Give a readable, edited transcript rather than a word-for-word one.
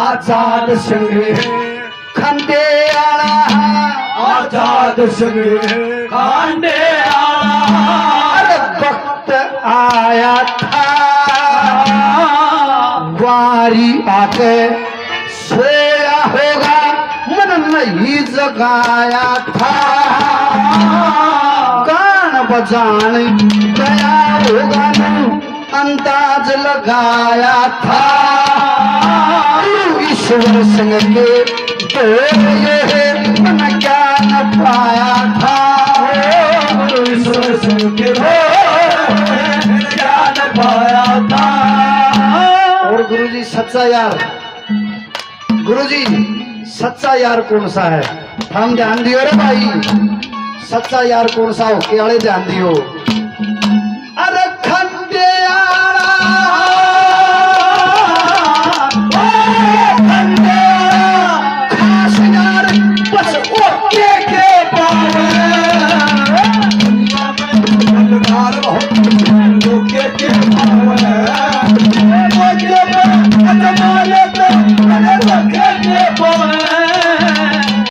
आजाद संगे खंडे आला आजाद संगे कांडे अरे वक्त आया था वारी आके सोया होगा मन नहीं जगाया था गान बजान गया होगा न अंदाज लगाया था ईश्वर संग के ये मन क्या न पाया था ईश्वर संग के क्या न पाया था। और गुरुजी सच्चा यार, गुरुजी सच्चा यार कौन सा है हम ध्यान दियो रे भाई, सच्चा यार कौन सा हो के वाले ध्यान दियो। अरे खंडे खास यार बस ओके के बहुत के